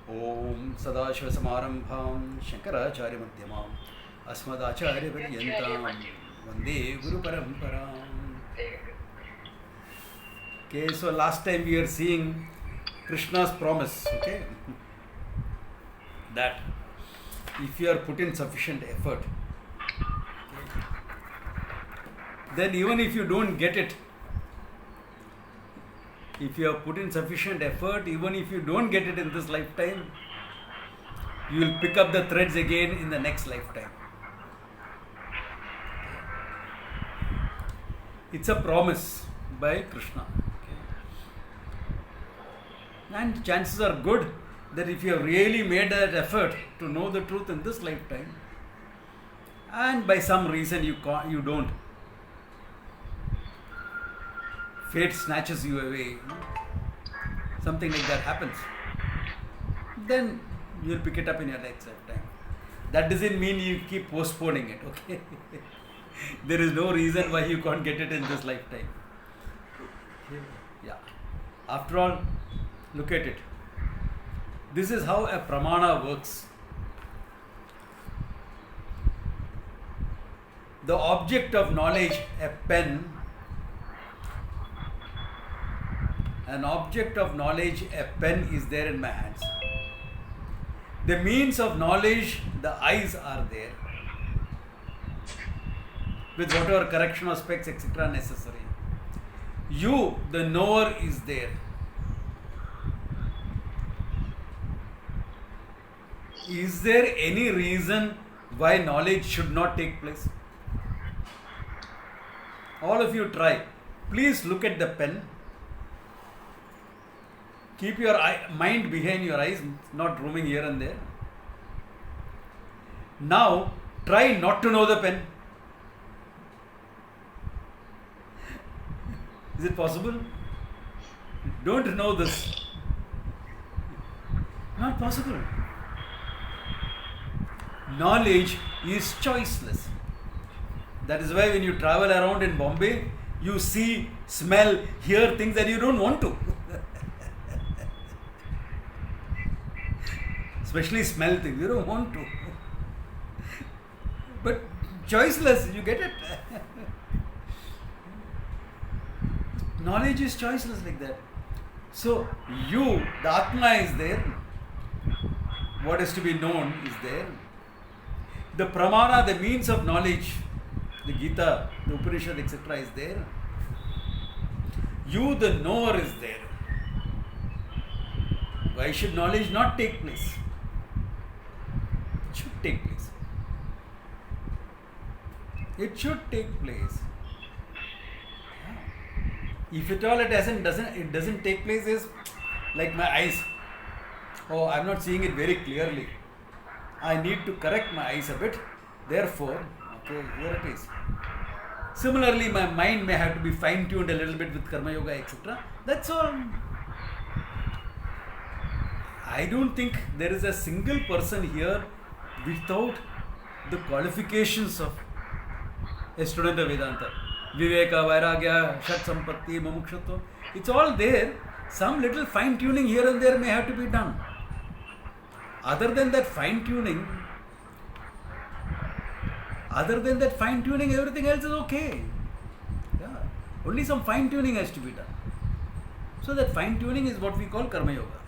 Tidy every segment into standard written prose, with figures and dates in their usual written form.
Om Sadashivasamarampham Shankaracharya Asmadacharyaparyantam Vande Guru Paramparam. Okay, so last time we were seeing Krishna's promise, okay, that if you are put in sufficient effort, okay, then even if you don't get it, if you have put in sufficient effort, even if you don't get it in this lifetime, you will pick up the threads again in the next lifetime. It's a promise by Krishna. Okay. And chances are good that if you have really made that effort to know the truth in this lifetime, and by some reason you don't, fate snatches you away, something like that happens, then you will pick it up in your next lifetime. That doesn't mean you keep postponing it, okay? There is no reason why you can't get it in this lifetime. Yeah. After all, look at it. This is how a pramana works. The object of knowledge, a pen, an object of knowledge, a pen is there in my hands. The means of knowledge, the eyes are there, with whatever correction of specs, etc. necessary. You, the knower, is there. Is there any reason why knowledge should not take place? All of you try. Please look at the pen. Keep your mind behind your eyes, not roaming here and there. Now, try not to know the pen. Is it possible? Don't know this. Not possible. Knowledge is choiceless. That is why when you travel around in Bombay, you see, smell, hear things that you don't want to. Especially smell things, you don't want to. But choiceless, you get it. Knowledge is choiceless like that. So, you, the Atma is there. What is to be known is there. The Pramana, the means of knowledge, the Gita, the Upanishad, etc. is there. You, the knower, is there. Why should knowledge not take place? It should take place. It should take place. If at all it doesn't take place, is like my eyes. Oh, I'm not seeing it very clearly. I need to correct my eyes a bit. Therefore, okay, here it is. Similarly, my mind may have to be fine-tuned a little bit with Karma Yoga, etc. That's all. I don't think there is a single person here without the qualifications of a student of Vedanta. Viveka, Vairagya, Shat Sampatti, Mumukshutva. It's all there. Some little fine-tuning here and there may have to be done. Other than that fine-tuning, everything else is okay. Yeah. Only some fine-tuning has to be done. So that fine-tuning is what we call Karma Yoga.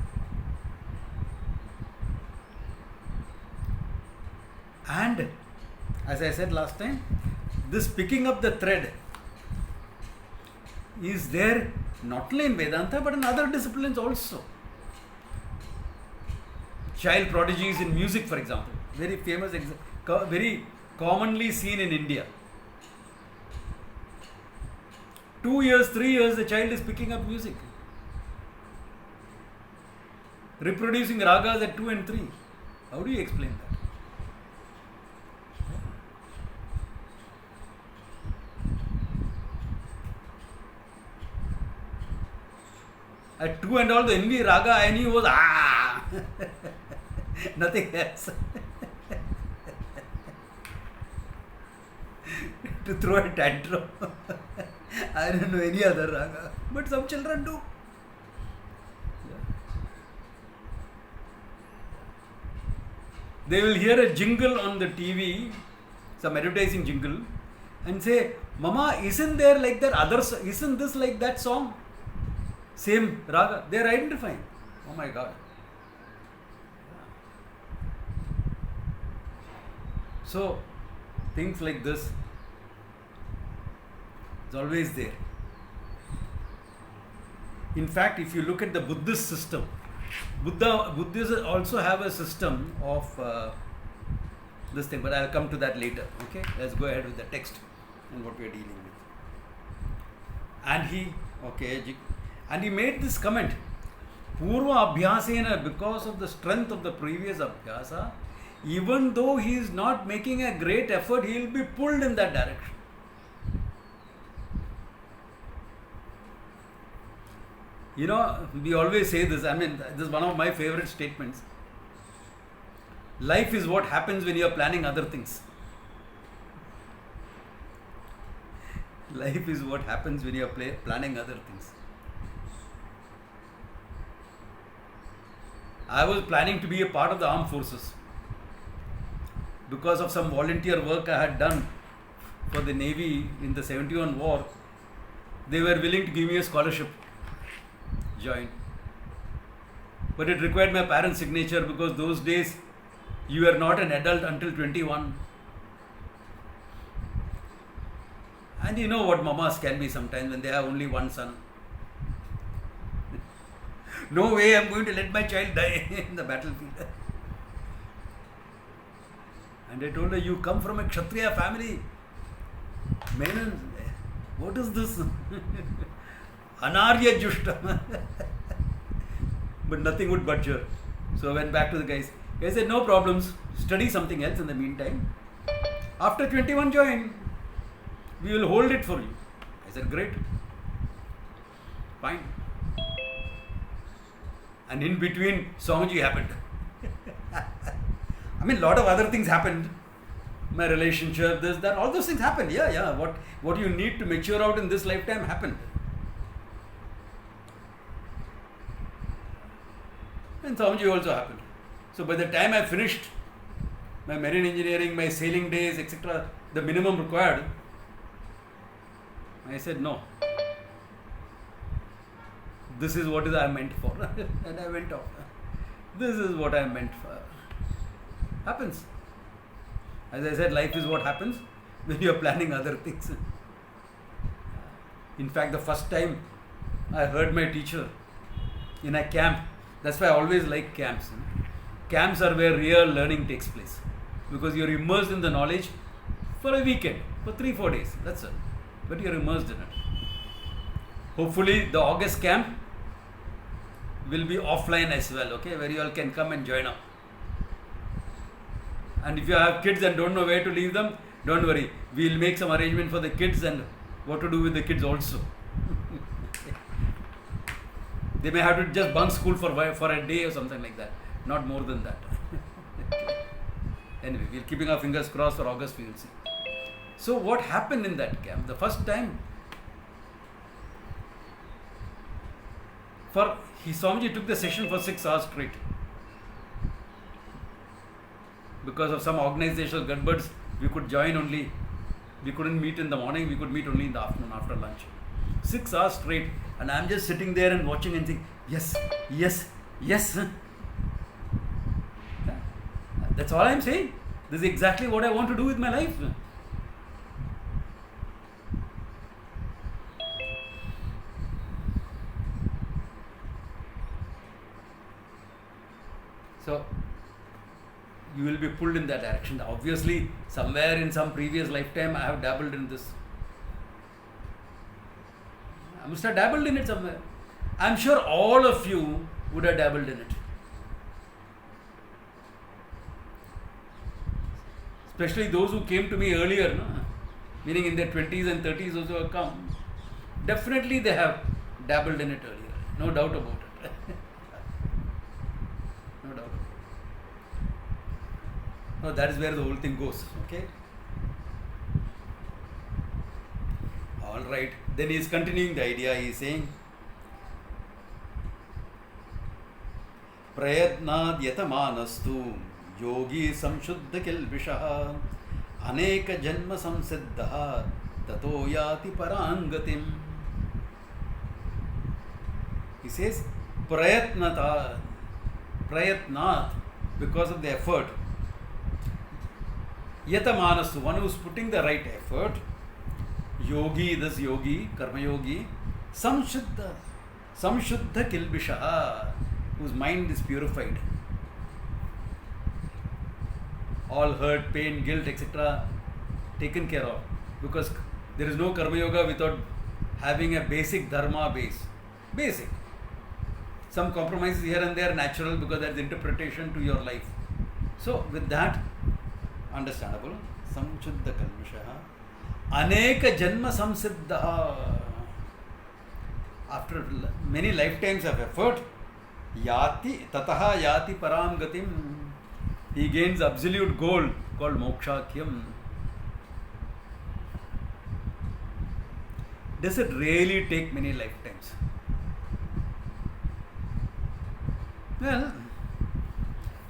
And as I said last time, this picking up the thread is there not only in Vedanta but in other disciplines also. Child prodigies in music, for example, very famous, very commonly seen in India. 2 years, 3 years, the child is picking up music, reproducing ragas at 2 and 3. How do you explain that? At 2 and all, the only raga I knew was nothing else. To throw a tantrum. I don't know any other raga, but some children do. They will hear a jingle on the TV, some advertising jingle, and say, Mama, isn't there like that other, isn't this like that song? Same raga. They are identifying. Oh my God. So, things like this, it's always there. In fact, if you look at the Buddhist system, Buddhists also have a system of this thing, but I'll come to that later. Okay, let's go ahead with the text and what we are dealing with. And he made this comment: Purva Abhyasena, because of the strength of the previous Abhyasa, even though he is not making a great effort, he will be pulled in that direction. You know, we always say this, I mean, this is one of my favorite statements. Life is what happens when you are planning other things. Life is what happens when you are planning other things. I was planning to be a part of the armed forces. Because of some volunteer work I had done for the Navy in the 71 war, they were willing to give me a scholarship. Join. But it required my parents' signature, because those days you were not an adult until 21. And you know what mamas can be sometimes when they have only one son. No way I'm going to let my child die in the battlefield. And I told her, you come from a Kshatriya family. Menon, what is this? Anarya Jushta. But nothing would budge her. So I went back to the guys. Guys said, no problems. Study something else in the meantime. After 21, join. We will hold it for you. I said, great. Fine. And in between, Swamiji happened. I mean, a lot of other things happened. My relationship, this, that, all those things happened. Yeah. What you need to mature out in this lifetime happened. And Swamiji also happened. So by the time I finished my marine engineering, my sailing days, etc., the minimum required, I said, no. This is what I am meant for. And I went off. This is what I am meant for. Happens. As I said, life is what happens when you are planning other things. In fact, the first time I heard my teacher in a camp, that's why I always like camps. Camps are where real learning takes place, because you are immersed in the knowledge for a weekend, for 3-4 days. That's it. But you are immersed in it. Hopefully, the August camp will be offline as well, okay, where you all can come and join up. And if you have kids and don't know where to leave them, don't worry. We'll make some arrangement for the kids and what to do with the kids also. They may have to just bunk school for a day or something like that. Not more than that. Anyway, we're keeping our fingers crossed for August, we will see. So what happened in that camp? The first time, Swamiji took the session for 6 hours straight. Because of some organizational gadbads, we couldn't meet in the morning, we could meet only in the afternoon after lunch. 6 hours straight, and I'm just sitting there and watching and saying, yes. Yeah. That's all I'm saying. This is exactly what I want to do with my life. So, you will be pulled in that direction. Obviously, somewhere in some previous lifetime, I have dabbled in this. I must have dabbled in it somewhere. I'm sure all of you would have dabbled in it. Especially those who came to me earlier, no? Meaning in their 20s and 30s also have come. Definitely they have dabbled in it earlier. No doubt about it. No doubt. No, that is where the whole thing goes. Okay? Alright. Then he is continuing the idea. He is saying, Prayatnad yatamanastu योगी संशुद्ध किल्बिषः अनेक जन्म संसिद्धः ततो याति परांगतिम. He says prayatnat, because of the effort. Yatamanasu, one who is putting the right effort. Yogi, this yogi, karma yogi, samshuddha kilbisha, whose mind is purified. All hurt, pain, guilt, etc. taken care of. Because there is no karma yoga without having a basic dharma base. Basic. Some compromises here and there natural because that's interpretation to your life. So with that, understandable. Samchuddha kalvishaha. Aneka janma samsiddha. After many lifetimes of effort, yati tataha yati param gatim. He gains absolute goal called mokshakyam. Does it really take many lifetimes? Well,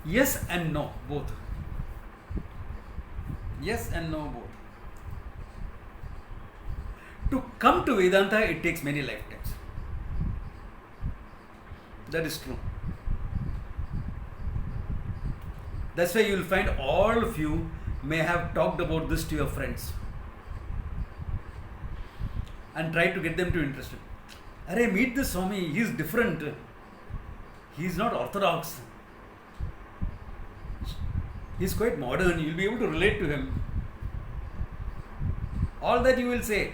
yes and no, both. Yes and no, both. To come to Vedanta, it takes many lifetimes. That is true. That's why you will find all of you may have talked about this to your friends and tried to get them to interested. Arey, meet this Swami, he is different. He is not orthodox. He is quite modern. You will be able to relate to him. All that you will say.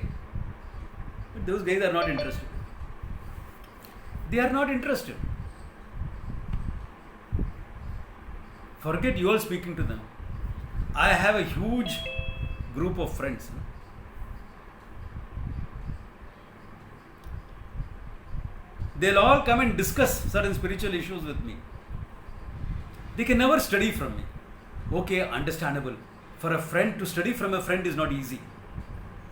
But those guys are not interested. They are not interested. Forget you all speaking to them. I have a huge group of friends. They'll all come and discuss certain spiritual issues with me. They can never study from me. Okay, understandable. For a friend, to study from a friend is not easy.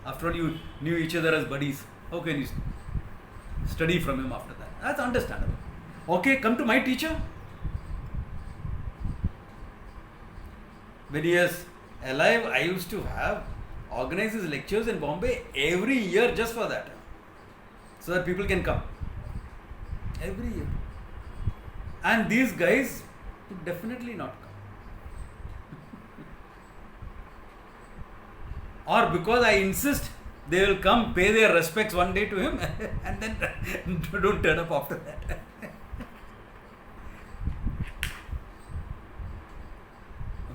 After all, you knew each other as buddies. How can you study from him after that? That's understandable. Okay, come to my teacher. When he is alive, I used to organize his lectures in Bombay every year just for that. So that people can come. Every year. And these guys would definitely not come. Or because I insist, they will come, pay their respects one day to him and then don't turn up after that.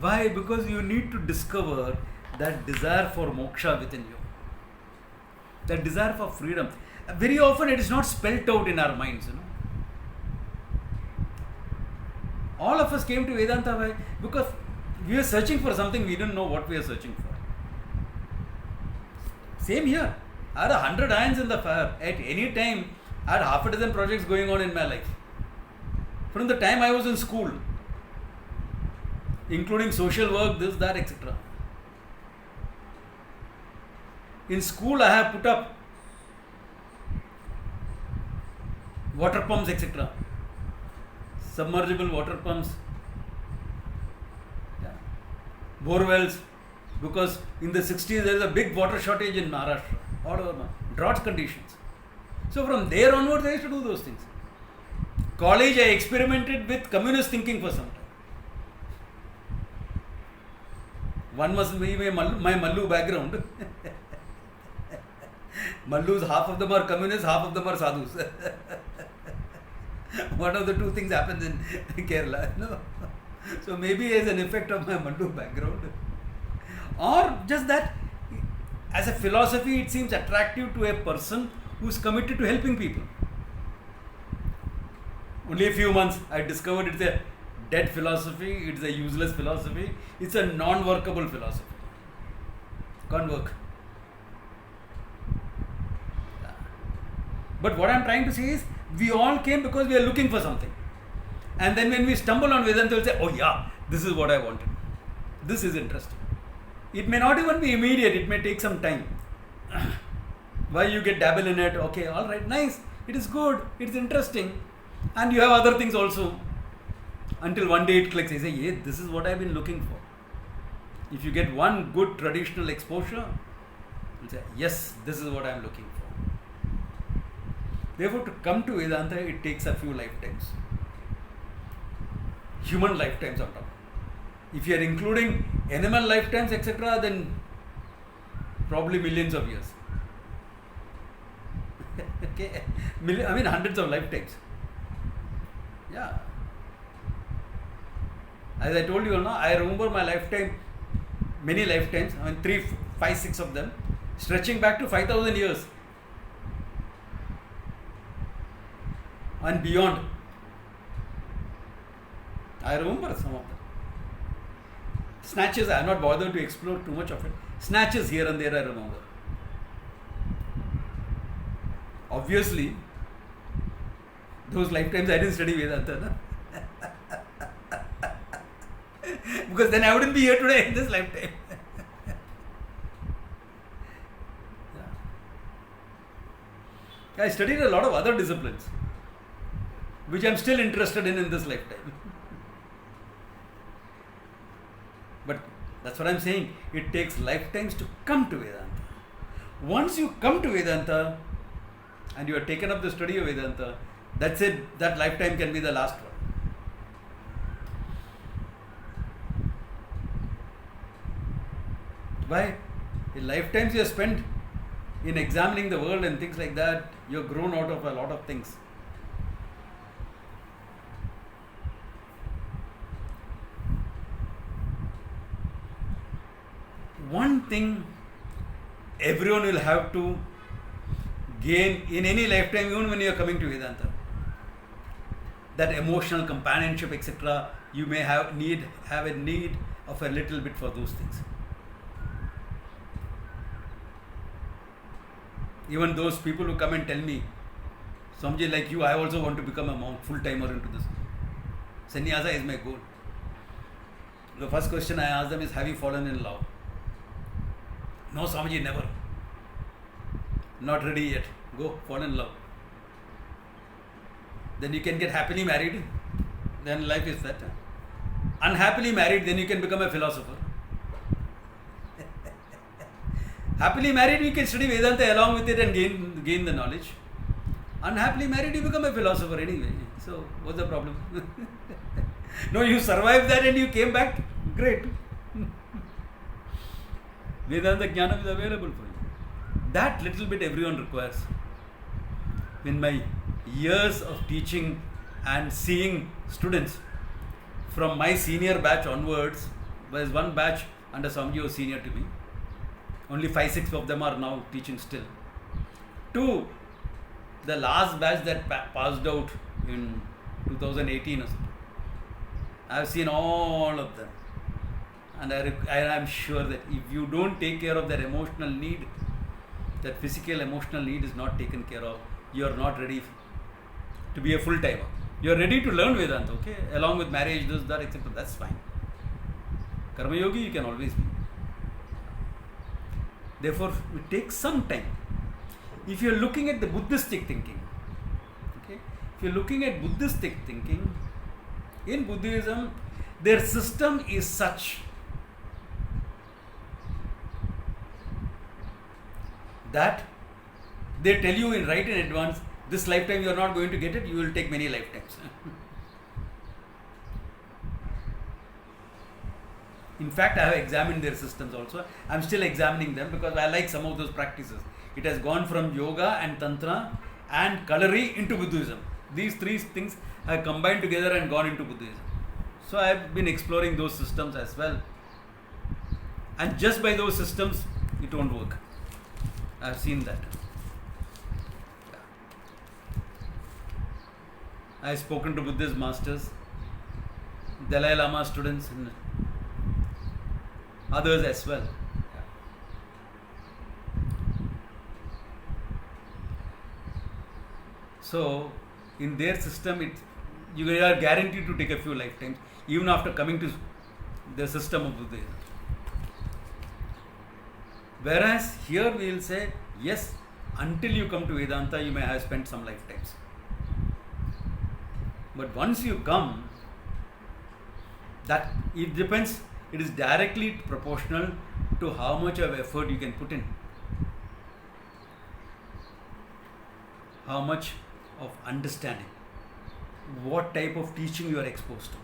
Why? Because you need to discover that desire for moksha within you. That desire for freedom. Very often it is not spelt out in our minds, All of us came to Vedanta because we were searching for something, we didn't know what we are searching for. Same here. I had 100 irons in the fire. At any time, I had half a dozen projects going on in my life. From the time I was in school, including social work, this, that, etc. In school, I have put up water pumps, etc. Submergible water pumps, bore wells, because in the 60s there is a big water shortage in Maharashtra, all over drought conditions. So from there onwards I used to do those things. College, I experimented with communist thinking for some time. One must be my Mallu background. Mallus, half of them are communists, half of them are sadhus. One of the two things happens in Kerala. No? So maybe as an effect of my Mallu background. Or just that, as a philosophy, it seems attractive to a person who is committed to helping people. Only a few months, I discovered it's a dead philosophy, it's a useless philosophy, it's a non-workable philosophy. Can't work. But what I'm trying to say is, we all came because we are looking for something. And then when we stumble on Vedanta, we'll say, oh yeah, this is what I wanted. This is interesting. It may not even be immediate, it may take some time. Why you get dabble in it? Okay, alright, nice. It is good, it's interesting. And you have other things also. Until one day it clicks. I say, yeah, this is what I've been looking for. If you get one good traditional exposure, you say, yes, this is what I'm looking for. Therefore, to come to Vedanta, it takes a few lifetimes. Human lifetimes on top. If you are including animal lifetimes, etc., then probably millions of years. Okay, I mean hundreds of lifetimes. Yeah. As I told you, I remember my lifetime, many lifetimes, 3, 5, 6 of them, stretching back to 5,000 years and beyond. I remember some of them. Snatches, I am not bothered to explore too much of it. Snatches here and there I remember. Obviously, those lifetimes I didn't study Vedanta. Because then I wouldn't be here today in this lifetime. I studied a lot of other disciplines, which I am still interested in this lifetime. But that's what I am saying. It takes lifetimes to come to Vedanta. Once you come to Vedanta and you have taken up the study of Vedanta, that's it. That lifetime can be the last one. Why? The lifetimes you have spent in examining the world and things like that, you have grown out of a lot of things. One thing everyone will have to gain in any lifetime, even when you are coming to Vedanta, that emotional companionship, etc., you may have a need of a little bit for those things. Even those people who come and tell me, Swamiji, like you, I also want to become a monk, full-timer into this. Sannyasa is my goal. The first question I ask them is, have you fallen in love? No, Swamiji, never. Not ready yet. Go, fall in love. Then you can get happily married. Then life is that. Unhappily married, then you can become a philosopher. Happily married, you can study Vedanta along with it and gain the knowledge. Unhappily married, you become a philosopher anyway. So, what's the problem? No, you survived that and you came back. Great. Vedanta Jnana is available for you. That little bit everyone requires. In my years of teaching and seeing students from my senior batch onwards, there was one batch under Swamiji was senior to me. Only 5-6 of them are now teaching still. 2, the last batch that passed out in 2018 or something. I have seen all of them. And I am sure that if you don't take care of that emotional need, that physical emotional need is not taken care of, you are not ready to be a full-timer. You are ready to learn Vedanta, okay? Along with marriage, this, that, etc. That's fine. Karma Yogi, you can always be. Therefore, it takes some time. If you are looking at the Buddhistic thinking, okay? If you are looking at Buddhistic thinking, in Buddhism, their system is such that they tell you right in advance, this lifetime you are not going to get it, you will take many lifetimes. In fact, I have examined their systems also. I am still examining them because I like some of those practices. It has gone from yoga and tantra and kalari into Buddhism. These 3 things have combined together and gone into Buddhism. So I have been exploring those systems as well. And just by those systems, it won't work. I have seen that. I have spoken to Buddhist masters, Dalai Lama students, and others as well. So, in their system, you are guaranteed to take a few lifetimes, even after coming to the system of Buddhism. Whereas here we will say, yes, until you come to Vedanta, you may have spent some lifetimes. But once you come, That it depends. It is directly proportional to how much of effort you can put in, how much of understanding, what type of teaching you are exposed to.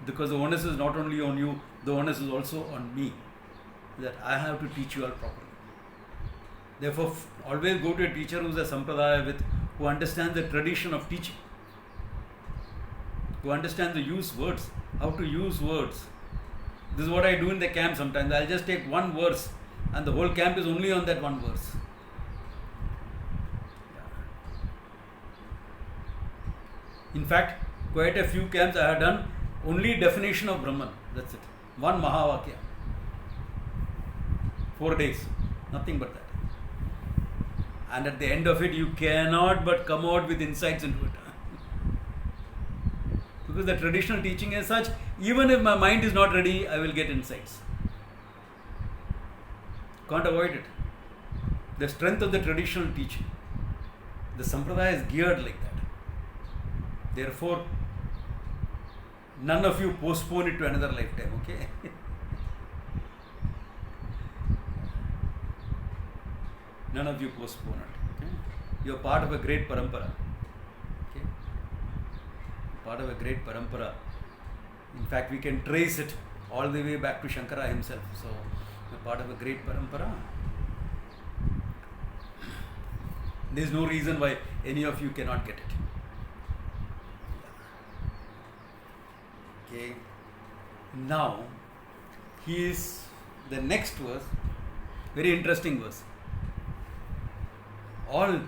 Because the onus is not only on you, the onus is also on me, that I have to teach you all properly. Therefore, always go to a teacher who is a sampradaya with, who understands the tradition of teaching, who understands the use words, how to use words. This is what I do in the camp sometimes. I'll just take one verse and the whole camp is only on that one verse. In fact, quite a few camps I have done only definition of Brahman. That's it. One Mahavakya. 4 days. Nothing but that. And at the end of it, you cannot but come out with insights into it. Because the traditional teaching is such, even if my mind is not ready, I will get insights. Can't avoid it. The strength of the traditional teaching. The sampradaya is geared like that. Therefore, none of you postpone it to another lifetime, okay? None of you postpone it. Okay? You are part of a great parampara. Okay? Part of a great parampara. In fact, we can trace it all the way back to Shankara himself. So, you are part of a great parampara. There is no reason why any of you cannot get it. Okay. Now, the next verse, very interesting verse. All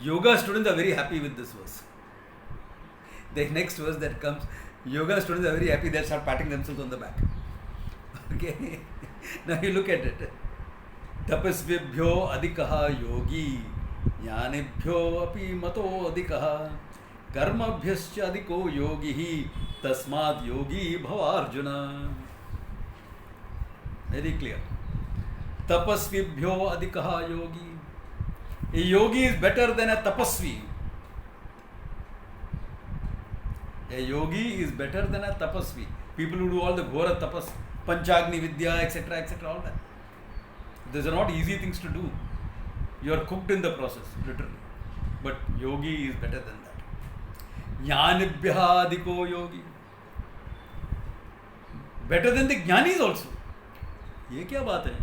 yoga students are very happy with this verse. The next verse that comes, yoga students are very happy, they start patting themselves on the back. Okay. Now you look at it. Tapasvibhyo adikaha yogi, jnanebhyo api mato adikaha, karmabhyascha adiko yogi, tasmad yogi bhava Arjuna. Very clear. Tapasvibhyo adikaha yogi. A yogi is better than a tapasvi. A yogi is better than a tapasvi. People who do all the ghora tapas, panchagni vidya, etc., all that. These are not easy things to do. You are cooked in the process, literally. But yogi is better than that. Jnanibhya adhiko yogi. Better than the jnanis also. ये क्या बात है?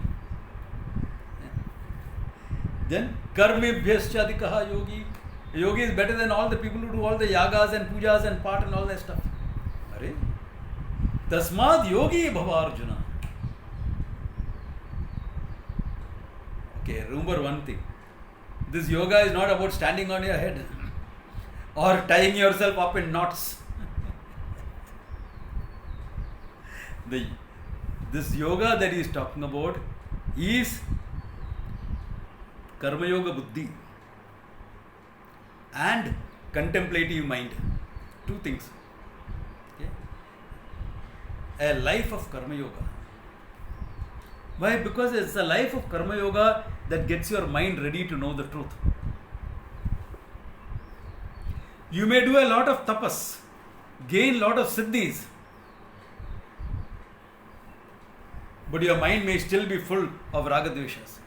Then karmebhyascha adhikaha yogi. Yogi is better than all the people who do all the yagas and pujas and part and all that stuff. Arey? Tasmad yogi bhava Arjuna. Okay, remember one thing. This yoga is not about standing on your head or tying yourself up in knots. This yoga that he is talking about is Karma Yoga Buddhi and contemplative mind. Two things. Okay? A life of Karma Yoga. Why? Because it's a life of Karma Yoga that gets your mind ready to know the truth. You may do a lot of tapas, gain a lot of siddhis, but your mind may still be full of ragadveshas.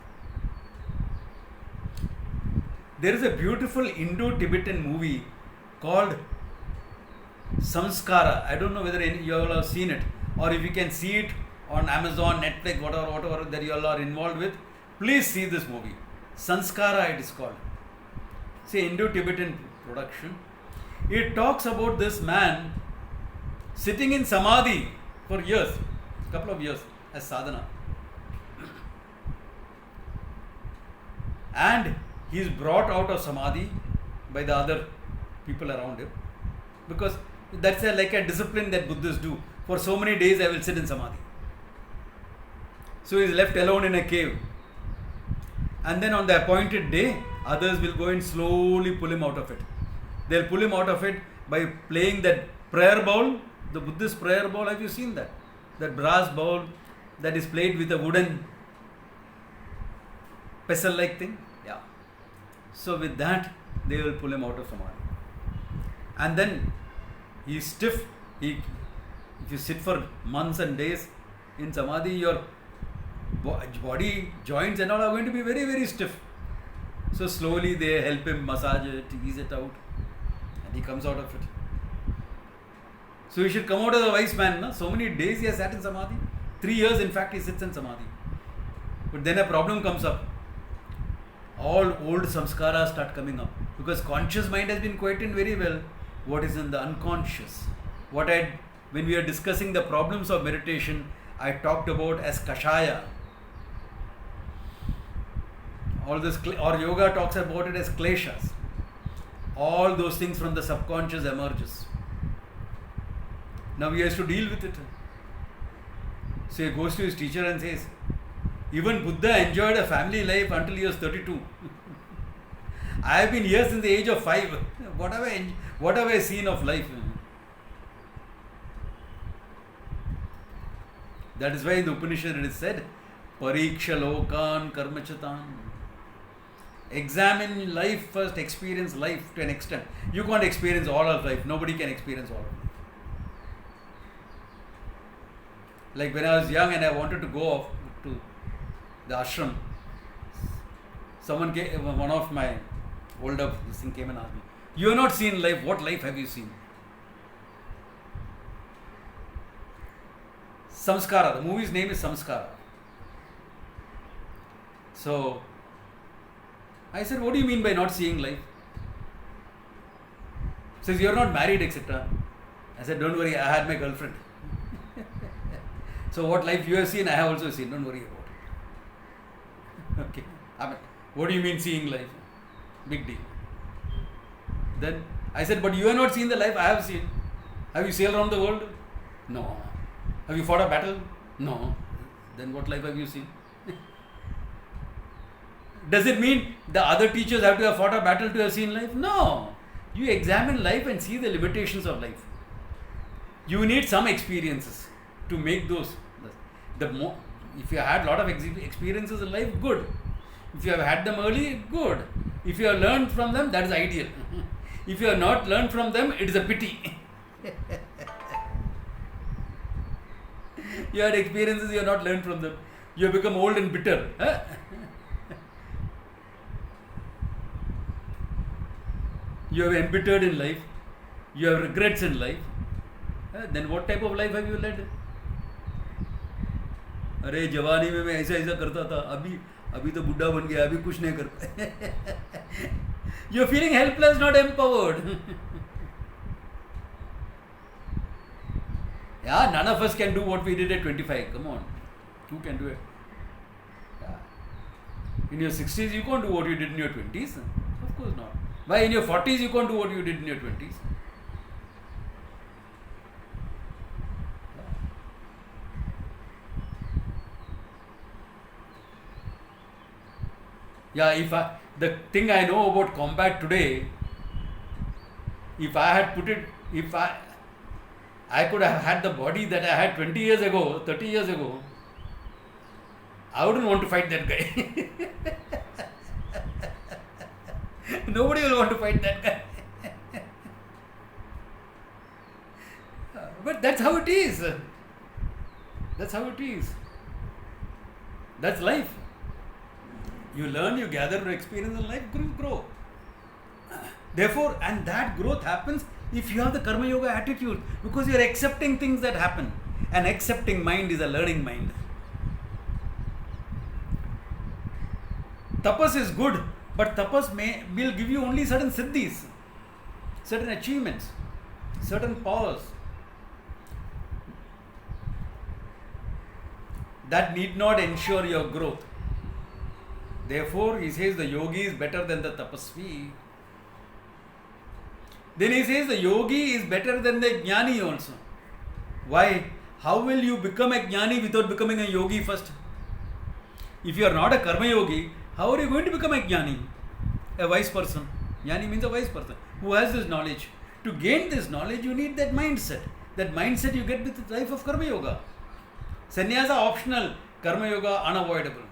There is a beautiful Indo-Tibetan movie called Samskara. I don't know whether you all have seen it, or if you can see it on Amazon, Netflix, whatever that you all are involved with, please see this movie. Sanskara it is called. It's an Indo-Tibetan production. It talks about this man sitting in samadhi for years, couple of years, as sadhana. And he is brought out of samadhi by the other people around him, because that's like a discipline that Buddhists do. For so many days I will sit in samadhi. So he is left alone in a cave. And then on the appointed day, others will go and slowly pull him out of it. They'll pull him out of it by playing that prayer bowl, the Buddhist prayer bowl. Have you seen that? That brass bowl that is played with a wooden pestle-like thing. Yeah. So with that, they will pull him out of samadhi. And then he is stiff. If you sit for months and days in samadhi, your body joints and all are going to be very, very stiff. So slowly they help him massage it, ease it out, and he comes out of it. So he should come out as a wise man. No? So many days he has sat in samadhi. 3 years, in fact, he sits in samadhi. But then a problem comes up. All old samskaras start coming up, because conscious mind has been quieted very well. What is in the unconscious? When we are discussing the problems of meditation, I talked about as kashaya. All this, or yoga talks about it as kleshas. All those things from the subconscious emerges. Now he has to deal with it. So he goes to his teacher and says, even Buddha enjoyed a family life until he was 32. I have been here since the age of 5. What have I seen of life? That is why in the Upanishad it is said, Pariksha lokan karmachatan. Examine life first, experience life to an extent. You can't experience all of life. Nobody can experience all of life. Like when I was young and I wanted to go off to the ashram, one of my older came and asked me, you have not seen life, what life have you seen? Samskara, the movie's name is Samskara. So, I said, what do you mean by not seeing life? He says, you are not married, etc. I said, don't worry, I had my girlfriend. So what life you have seen, I have also seen, don't worry about it. Okay. What do you mean seeing life? Big deal. Then I said, but you have not seen the life I have seen. Have you sailed around the world? No. Have you fought a battle? No. Then what life have you seen? Does it mean the other teachers have to have fought a battle to have seen life? No. You examine life and see the limitations of life. You need some experiences to make those. If you had a lot of experiences in life, good. If you have had them early, good. If you have learned from them, that is ideal. If you have not learned from them, it is a pity. You had experiences, you have not learned from them. You have become old and bitter. Huh? You have embittered in life. You have regrets in life. Then what type of life have you led? अरे जवानी में मैं ऐसा ऐसा करता था, अभी तो बुढ़ा बन गया, अभी कुछ नहीं कर पाए. You are feeling helpless, not empowered. Yeah, none of us can do what we did at 25. Come on, who can do it? Yeah. In your 60s, you can't do what you did in your 20s. Of course not. Why in your 40s you can't do what you did in your 20s? Yeah, the thing I know about combat today, if I had put it, if I could have had the body that I had 20 years ago, 30 years ago, I wouldn't want to fight that guy. Nobody will want to fight that guy. But that's how it is. That's how it is. That's life. You learn, you gather experience in life, grow. Therefore, and that growth happens if you have the Karma Yoga attitude, because you are accepting things that happen. An accepting mind is a learning mind. Tapas is good, but tapas will give you only certain siddhis, certain achievements, certain powers. That need not ensure your growth. Therefore, he says the yogi is better than the tapasvi. Then he says the yogi is better than the jnani also. Why? How will you become a jnani without becoming a yogi first? If you are not a karma yogi, how are you going to become a jnani? A wise person. Jnani means a wise person who has this knowledge. To gain this knowledge, you need that mindset. That mindset you get with the life of karma yoga. Sannyasa optional, karma yoga unavoidable.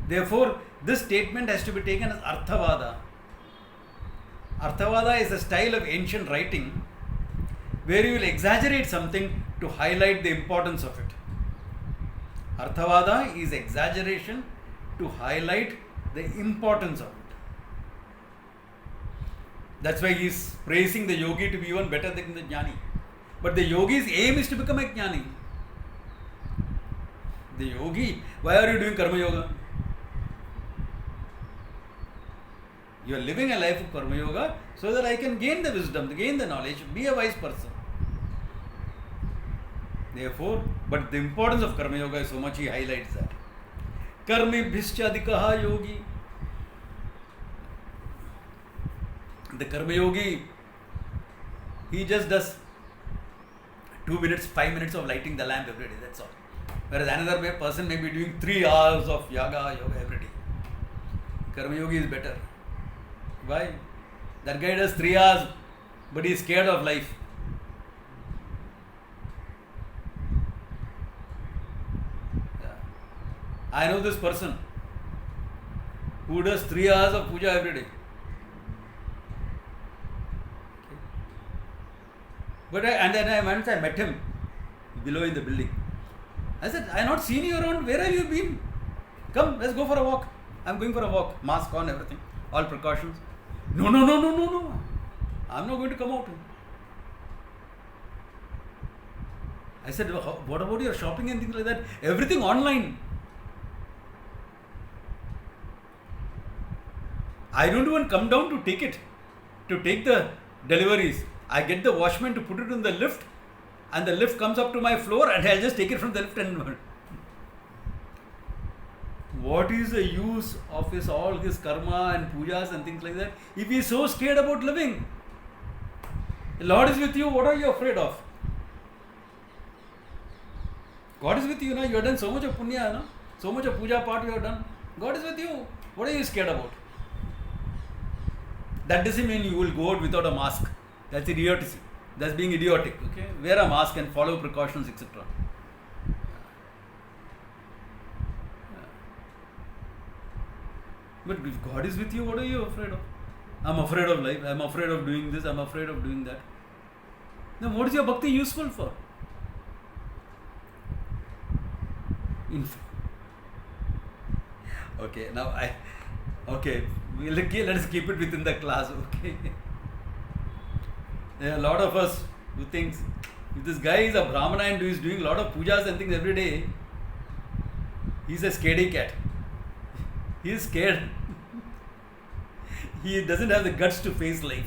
Therefore, this statement has to be taken as Arthavada. Arthavada is a style of ancient writing where you will exaggerate something to highlight the importance of it. Arthavada is exaggeration to highlight the importance of it. That's why he is praising the yogi to be even better than the jnani. But the yogi's aim is to become a jnani. The yogi, why are you doing karma yoga? You are living a life of karma yoga so that I can gain the wisdom, gain the knowledge, be a wise person. Therefore, but the importance of karma yoga is so much, he highlights that. Karmibhischa adhikaha yogi. The karma yogi, he just does 2 minutes, 5 minutes of lighting the lamp every day, that's all. Whereas another person may be doing 3 hours of yoga every day. Karma yogi is better. Why? That guy does 3 hours, but he is scared of life. Yeah. I know this person who does 3 hours of puja every day. Okay. But once I met him below in the building. I said, I have not seen you around. Where have you been? Come, let's go for a walk. I'm going for a walk. Mask on, everything. All precautions. No. I'm not going to come out. I said, what about your shopping and things like that? Everything online. I don't even come down to take it, to take the deliveries. I get the watchman to put it in the lift, and the lift comes up to my floor, and I'll just take it from the lift and what is the use of all his karma and pujas and things like that if he is so scared about living? The Lord is with you, what are you afraid of? God is with you, you have done so much of punya, so much of puja part you have done. God is with you, what are you scared about? That doesn't mean you will go out without a mask. That's idiocy. That's being idiotic. Okay, wear a mask and follow precautions, etc. But if God is with you, what are you afraid of? I'm afraid of life. I'm afraid of doing this. I'm afraid of doing that. Then what is your bhakti useful for? Okay, now let us keep it within the class. Okay. There are a lot of us who thinks if this guy is a Brahmana and is doing a lot of pujas and things every day, he's a scaredy cat. He is scared. He doesn't have the guts to face life.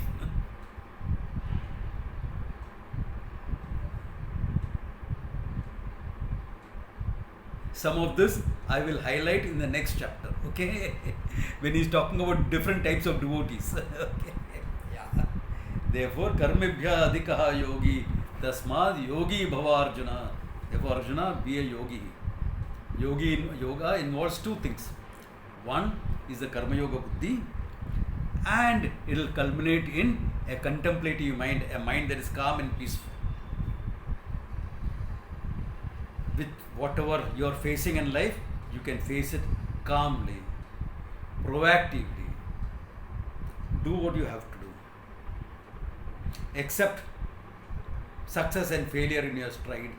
Some of this I will highlight in the next chapter. Okay, when he's talking about different types of devotees. Okay. Yeah. Therefore, karmibhya adhikaha yogi, tasmad yogi bhava Arjuna. Therefore, Arjuna, be a yogi. Yoga involves 2 things. One is the karma yoga buddhi, and it will culminate in a contemplative mind, a mind that is calm and peaceful. With whatever you are facing in life, you can face it calmly, proactively. Do what you have to do. Accept success and failure in your stride,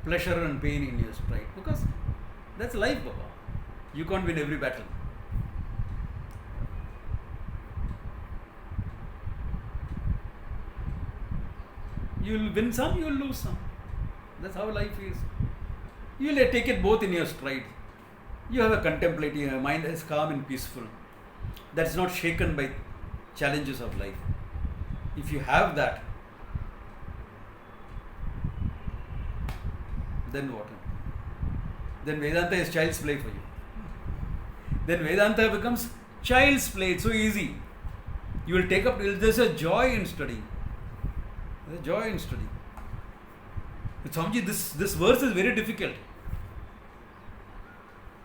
pleasure and pain in your stride, because that's life, Baba. You can't win every battle. You will win some, you will lose some. That's how life is. You will take it both in your stride. You have a contemplative mind that is calm and peaceful, that is not shaken by challenges of life. If you have that, then what? Then Vedanta is child's play for you. Then Vedanta becomes child's play. It's so easy. You will take up, there's a joy in studying. There's a joy in studying. But Swamiji, this verse is very difficult.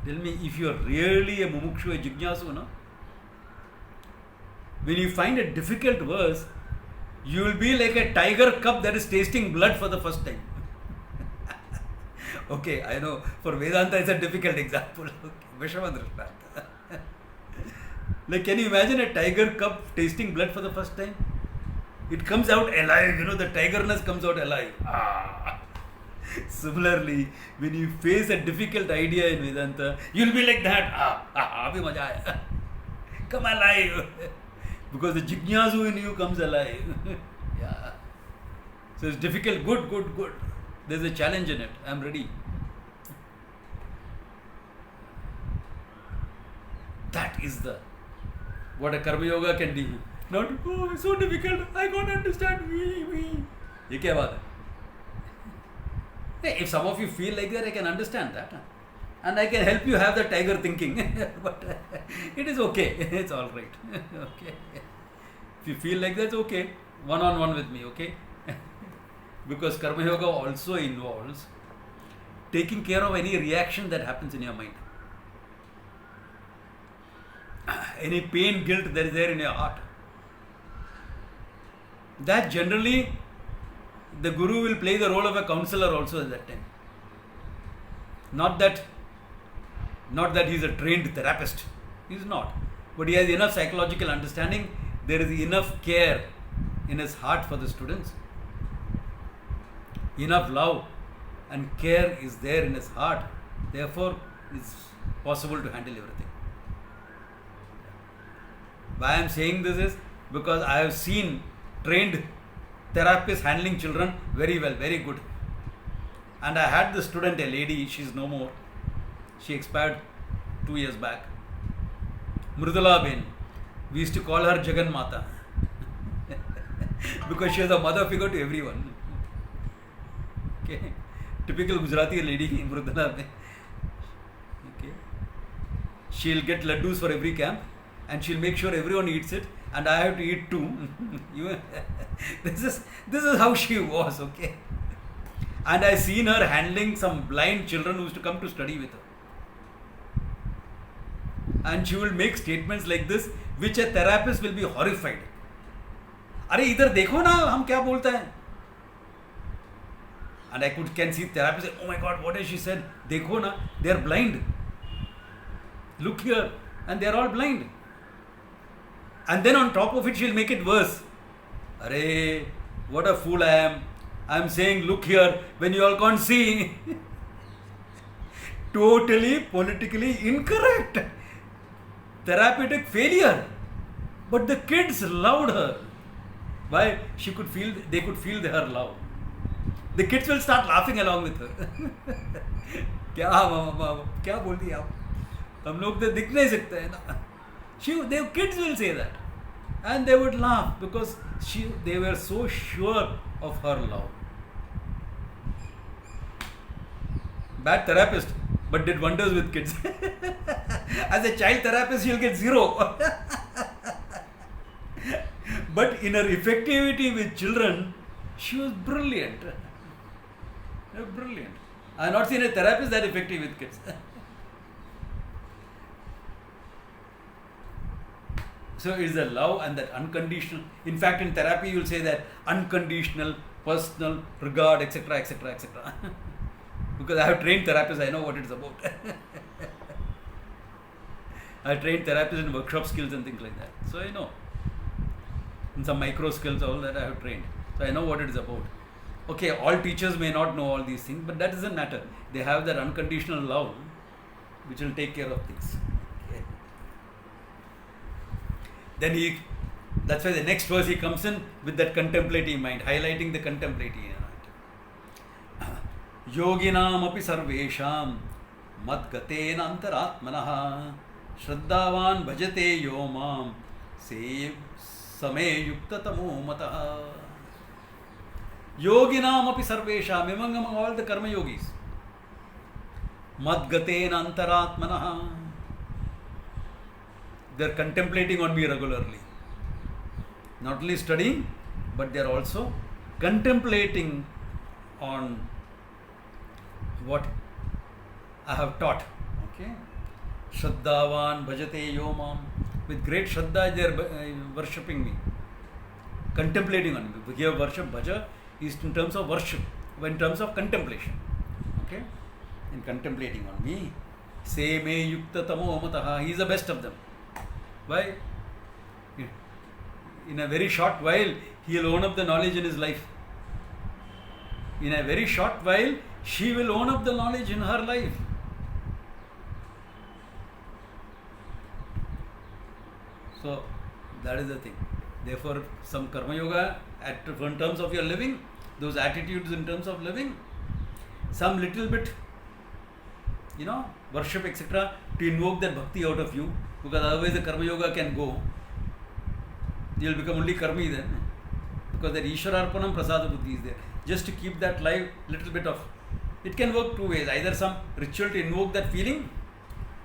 Tell me, if you are really a mumukshu, a jignasu, no? When you find a difficult verse, you will be like a tiger cub that is tasting blood for the first time. Okay, I know, for Vedanta it's a difficult example. Okay, Vishama Drishtanta. Like, can you imagine a tiger cub tasting blood for the first time? It comes out alive, the tigerness comes out alive. Similarly, when you face a difficult idea in Vedanta, you'll be like that. Abhi maja aaya. Come alive. Because the jignasu in you comes alive. Yeah. So it's difficult. Good. There's a challenge in it. I'm ready. That is what a karma yoga can do. Not, it's so difficult, I can't understand. Ye kya baat hai? Hey, if some of you feel like that, I can understand that. And I can help you have the tiger thinking. But it is okay. It's all right. Okay. If you feel like that's okay, one-on-one with me, okay? Because karma yoga also involves taking care of any reaction that happens in your mind. Any pain, guilt that is there in your heart. That generally the guru will play the role of a counselor also at that time. Not that he is a trained therapist. He is not. But he has enough psychological understanding. There is enough care in his heart for the students. Enough love and care is there in his heart. Therefore, it's possible to handle everything. Why I am saying this is because I have seen trained therapists handling children very well, very good. And I had this student, a lady, she is no more. She expired 2 years back. Mridula Ben. We used to call her Jagan Mata. Because she was a mother figure to everyone. Okay. Typical Gujarati lady, Mridula Ben. Okay. She'll get laddus for every camp. And she'll make sure everyone eats it, and I have to eat too. This is how she was, okay? And I seen her handling some blind children who used to come to study with her. And she will make statements like this, which a therapist will be horrified. अरे इधर देखो ना हम क्या बोलते हैं. And I can see therapist say, oh my God, what has she said? देखो ना, they are blind. Look here, and they are all blind. And then on top of it, she'll make it worse. Arey, what a fool I am. I'm saying, look here, when you all can't see. Totally politically incorrect. Therapeutic failure. But the kids loved her. Why? They could feel her love. The kids will start laughing along with her. क्या बोल दिया आप? हम लोग तो दिख नहीं सकते हैं ना. Their kids will say that, and they would laugh because they were so sure of her love. Bad therapist, but did wonders with kids. As a child therapist, she'll get 0. But in her effectivity with children, she was brilliant. Brilliant. I have not seen a therapist that effective with kids. So it's the love and that unconditional. In fact, in therapy, you will say that unconditional, personal, regard, etc., etc., etc. Because I have trained therapists, I know what it's about. I trained therapists in workshop skills and things like that. So I know. In some micro skills, all that I have trained. So I know what it is about. Okay, all teachers may not know all these things, but that doesn't matter. They have that unconditional love, which will take care of things. Then that's why the next verse he comes in with that contemplative mind, highlighting the contemplative mind. Yoginam api sarvesham madgatena antaratmanah shraddhavan bhajate yomam sev same yukta tamo matah. Yoginam api sarvesham, among all the karma yogis, madgatena antaratmanah, they are contemplating on me regularly. Not only studying, but they are also contemplating on what I have taught. Okay? Shraddhavan bhajate yomam. With great shraddha, they are worshipping me. Contemplating on me. Here, worship, bhaja is in terms of worship, in terms of contemplation. Okay? In contemplating on me. Se me yukta tamo mataha. He is the best of them. Why? in a very short while, he'll own up the knowledge in his life. In a very short while, she will own up the knowledge in her life. So, that is the thing. Therefore, some karma yoga in terms of your living, those attitudes in terms of living, some little bit, worship, etc., to invoke that bhakti out of you, because otherwise the karma yoga can go. You will become only karmi then, because that Ishwararpanam prasada buddhi is there. Just to keep that live, little bit of, it can work two ways. Either some ritual to invoke that feeling,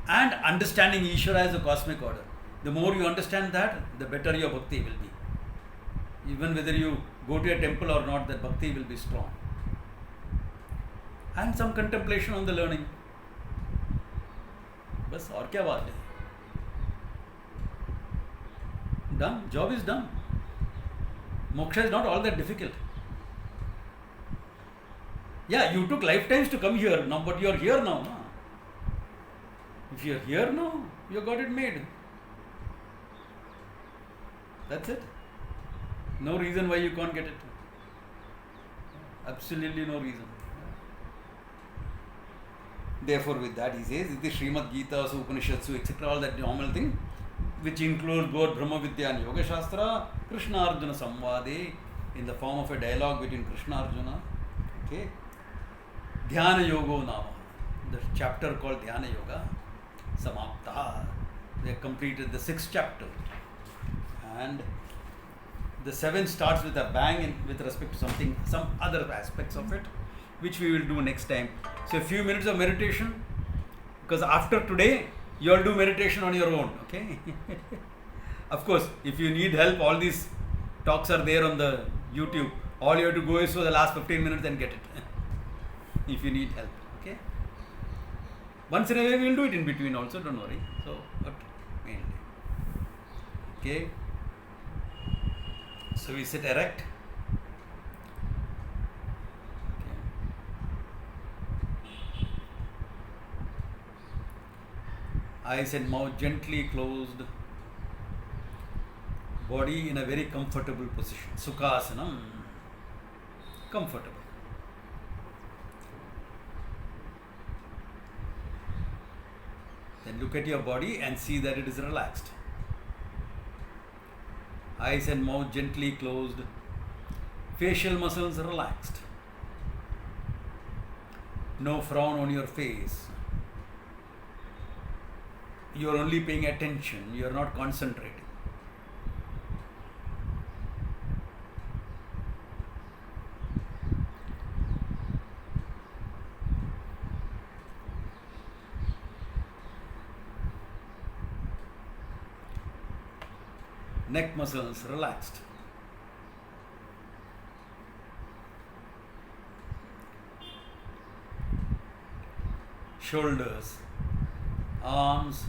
and understanding Ishvara as a cosmic order. The more you understand that, the better your bhakti will be. Even whether you go to a temple or not, that bhakti will be strong. And some contemplation on the learning. बस और क्या बात है? Done. Job is done. Moksha is not all that difficult. Yeah, you took lifetimes to come here now, but you are here now. No? If you are here now, you got it made. That's it. No reason why you can't get it. Absolutely no reason. Therefore, with that, he says, it is Srimad Gita, Upanishadsu, etc., all that normal thing, which includes both Brahma Vidya and Yoga Shastra, Krishna Arjuna Samvade, in the form of a dialogue between Krishna Arjuna. Okay. Dhyana Yogo Nama, the chapter called Dhyana Yoga, Samapta. They completed the 6th chapter. And the 7th starts with a bang with respect to some other aspects of it, which we will do next time. So a few minutes of meditation, because after today, you all do meditation on your own, okay? Of course, if you need help, all these talks are there on the YouTube. All you have to go is for the last 15 minutes and get it. If you need help, okay? Once in a way, we will do it in between also, don't worry. So, but mainly. Okay? So we sit erect. Eyes and mouth gently closed, body in a very comfortable position, Sukhasanam, comfortable. Then look at your body and see that it is relaxed. Eyes and mouth gently closed, facial muscles relaxed, no frown on your face. You are only paying attention, you are not concentrating. Neck muscles relaxed. Shoulders, arms,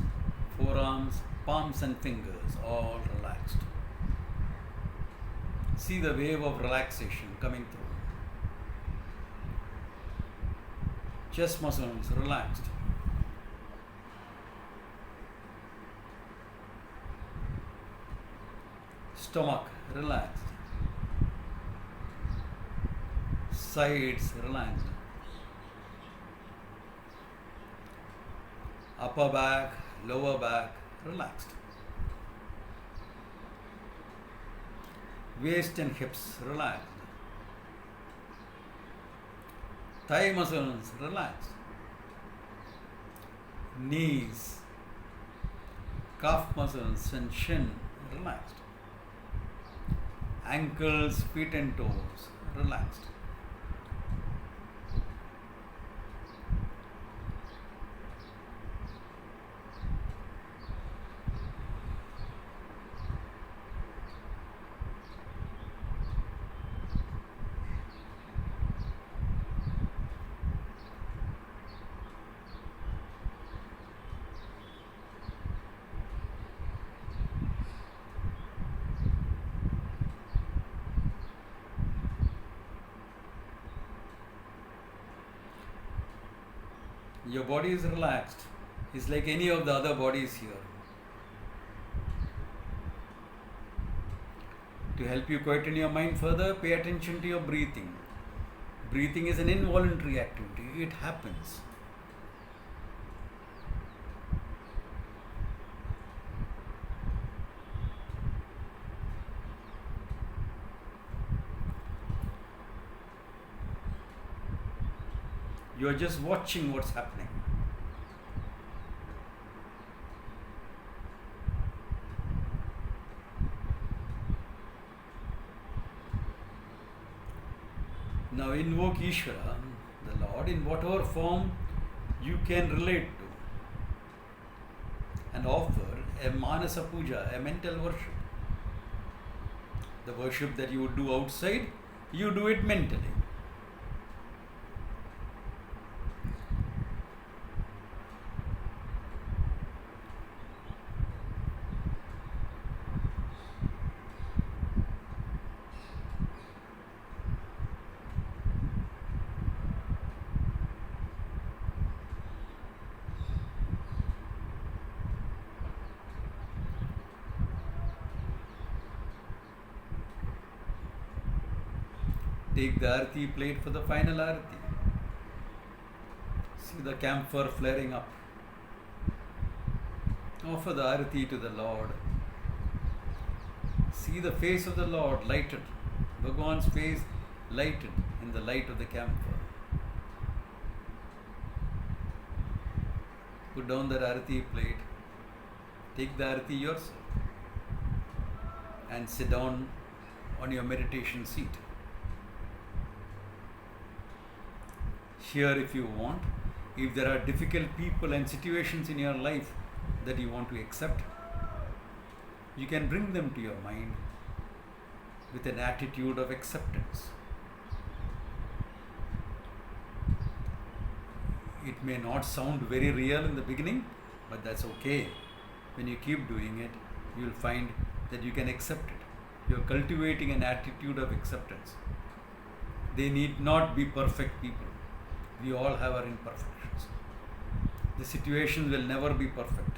forearms, palms and fingers all relaxed. See the wave of relaxation coming through. Chest muscles relaxed. Stomach relaxed. Sides relaxed. Upper back, lower back relaxed. Waist and hips relaxed. Thigh muscles relaxed. Knees, calf muscles and shin relaxed. Ankles, feet and toes relaxed. Your body is relaxed. It's like any of the other bodies here. help you quieten your mind further, pay attention to your breathing. Breathing is an involuntary activity. It happens. You are just watching what's happening. Now invoke Ishvara, the Lord, in whatever form you can relate to, and offer a Manasa Puja, a mental worship. The worship that you would do outside, you do it mentally. Take the Arati plate for the final Arati. See the camphor flaring up. Offer the Arati to the Lord. See the face of the Lord lighted. Bhagwan's face lighted in the light of the camphor. Put down that Arati plate. Take the Arati yourself. And sit down on your meditation seat. Here, if you want, if there are difficult people and situations in your life that you want to accept, you can bring them to your mind with an attitude of acceptance. It may not sound very real in the beginning, but that's okay. When you keep doing it, you will find that you can accept it. You are cultivating an attitude of acceptance. They need not be perfect people. We all have our imperfections. The situations will never be perfect.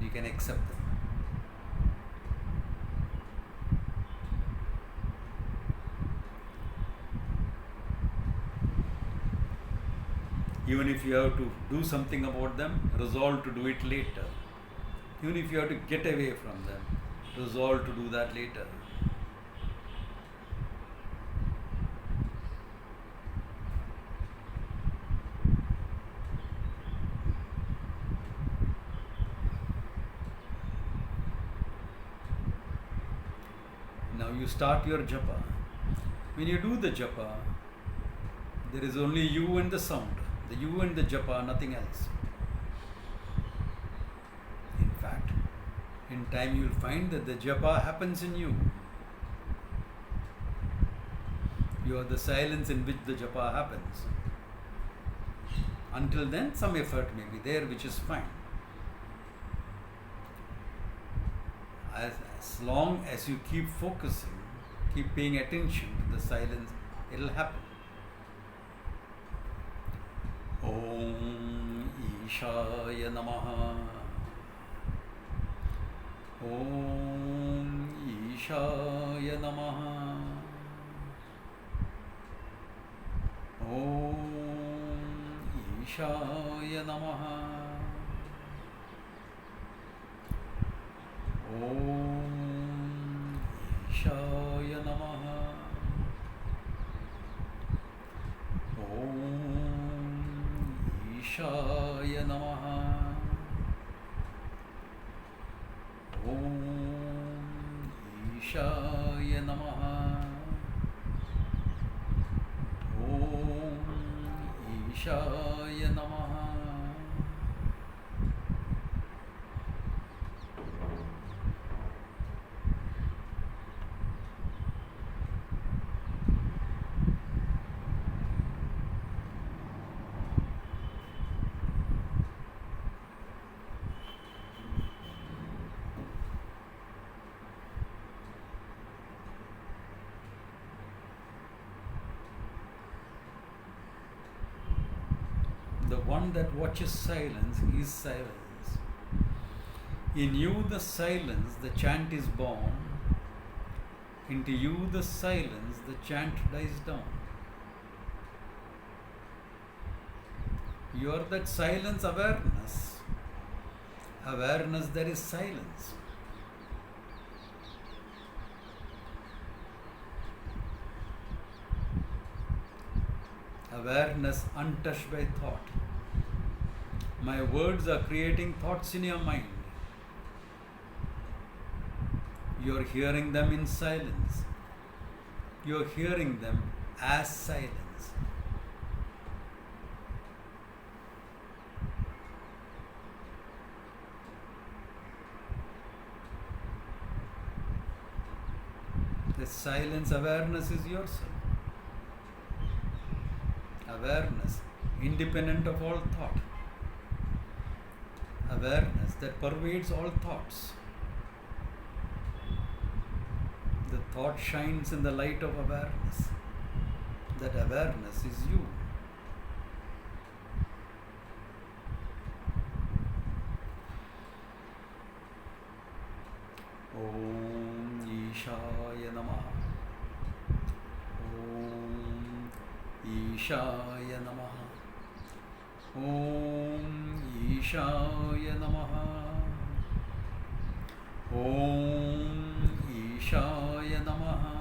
You can accept them. Even if you have to do something about them, resolve to do it later. Even if you have to get away from them, resolve to do that later. Now you start your japa. When you do the japa, there is only you and the sound. The you and the japa, nothing else. In fact, in time you will find that the japa happens in you. You are the silence in which the japa happens. Until then, some effort may be there, which is fine. As long as you keep focusing, keep paying attention to the silence, it will happen. Om Ishaya Namaha. Om Ishaya Namaha. Om Ishaya Namaha. Om Ishaya Namaha. Om Ishaya Namaha. Om Ishaya Namaha. Om Ishaya Namaha. The one that watches silence is silence. In you, the silence, the chant is born, Into you, the silence, the chant dies down. You are that silence awareness. Awareness, there is silence. Awareness untouched by thought. My words are creating thoughts in your mind. You are hearing them in silence. You are hearing them as silence. The silence awareness is yourself. Awareness independent of all thought. Awareness that pervades all thoughts. The thought shines in the light of awareness. That awareness is you. Om Ishaya Namaha. Om Ishaya Namaha. Om Ishaya Namaha. Om Ishaya Namaha.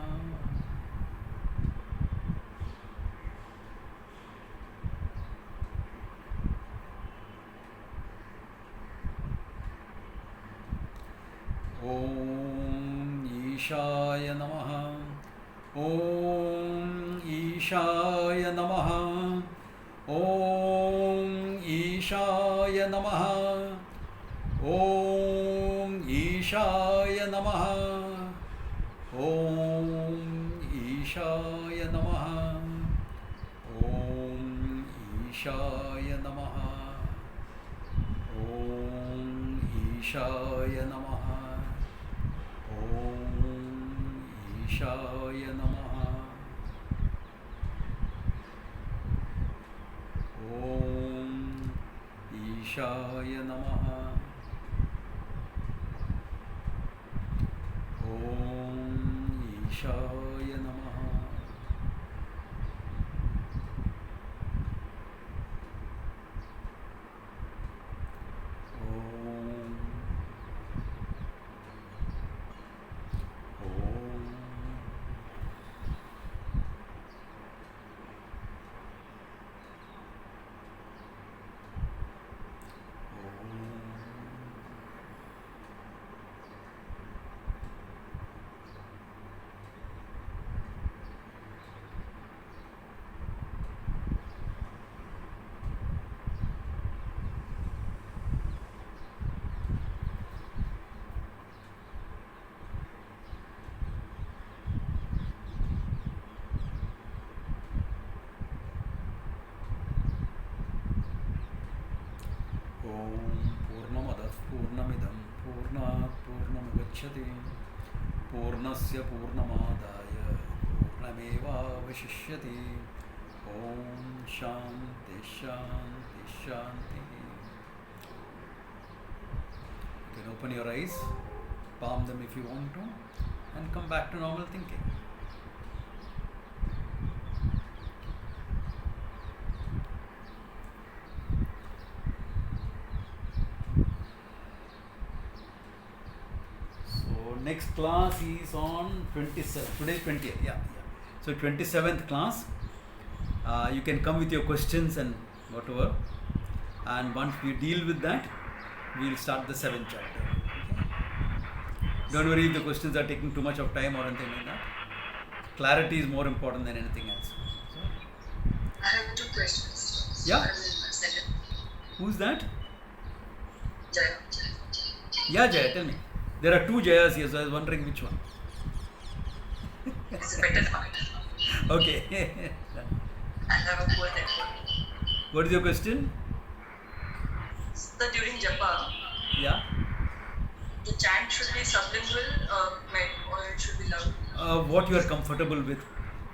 Om Ishaya Namaha. Om Ishaya Namaha. Om Ishaya Namaha. Om Ishaya Namaha. Om Ishaya Namaha. Om Ishaya Namaha. Om Ishaya Namaha. Om Ishaya Namaha. Om Ishaya Namaha. Om Ishaya Namaha. पूर्णमिदं पूर्णात् पूर्णमुदच्यते पूर्णस्य पूर्णमादाय पूर्णमेवावशिष्यते ॐ शान्ति शान्ति शान्तिः. You can open your eyes, palm them if you want to, and come back to normal thinking. Next class is on 27th. Today is 20th. Yeah. So 27th class. You can come with your questions and whatever. And once we deal with that, we will start the 7th chapter. Okay? Don't worry if the questions are taking too much of time or anything like that. Clarity is more important than anything else. So, I have 2 questions. Yeah. So who's that? Jaya. Yeah, Jaya, tell me. There are 2 Jayas here, so I was wondering which one. It's a better part. Okay. I have a poor network. What is your question? So during japa, Yeah. the chant should be sublingual or it should be loud? What you are comfortable with.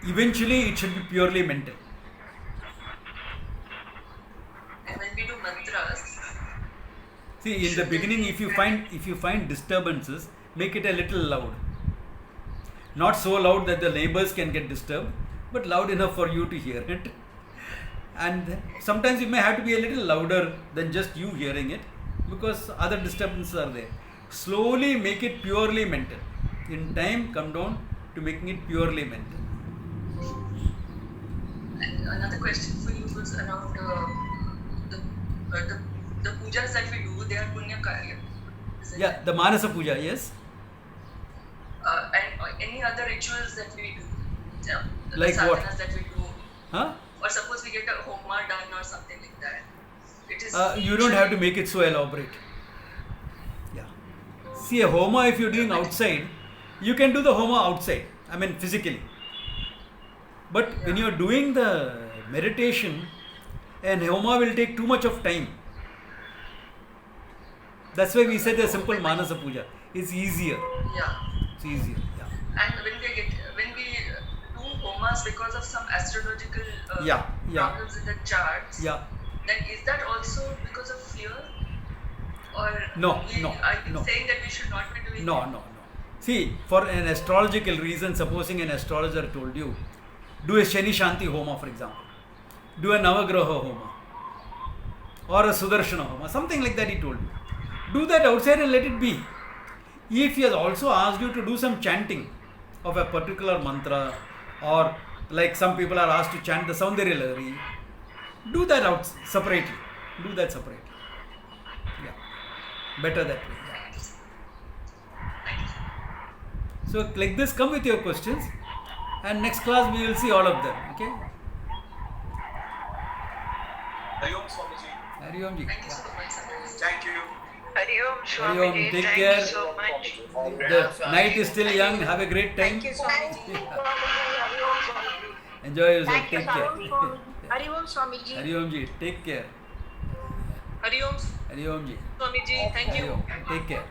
Eventually, it should be purely mental. And when we do mantras, See, in the beginning, if you find disturbances, make it a little loud. Not so loud that the neighbors can get disturbed, but loud enough for you to hear it. And sometimes it may have to be a little louder than just you hearing it, because other disturbances are there. Slowly make it purely mental. In time, come down to making it purely mental. And another question for you was around the pujas that we do. They are punya karya. Yeah, the Manasa Puja, yes. And any other rituals that we do. Yeah, Like the what? sadhanas that we do. Huh? Or suppose we get a homa done or something like that. It is. You don't have to make it so elaborate. Yeah. See, a homa, if you're doing outside, you can do the homa outside. I mean, physically. But when you're doing the meditation, an homa will take too much of time. That's why we said a simple Manasa Puja. It's easier. Yeah. It's easier. Yeah. And when we do homas because of some astrological problems in the charts, Yeah. then is that also because of fear? Or No, are you no. saying that we should not be doing No, it? no, no. See, for an astrological reason, supposing an astrologer told you, do a Shani Shanti Homa, for example, do a Navagraha Homa, or a Sudarshana Homa, something like that he told you. Do that outside and let it be. If he has also asked you to do some chanting of a particular mantra, or like some people are asked to chant the Saundarya Lahari, do that out separately. Do that separately. Yeah. Better that way. Yeah. Thank you. So like this, come with your questions, and next class we will see all of them. Okay? Hari Om Swamiji. Hari Om ji. Thank you so much, sir. Thank you. Hari Om Hari Om, Swamiji, take thank care. you so much. The night is still young. Have a great time. Thank you, Swamiji. Hari Om Swamiji. Enjoy yourself. Thank you, Take care. Hari Om Swamiji. Hari Om ji. Take care. Hari Om Hari Om ji. Swamiji, thank Hari you. Om. Take care.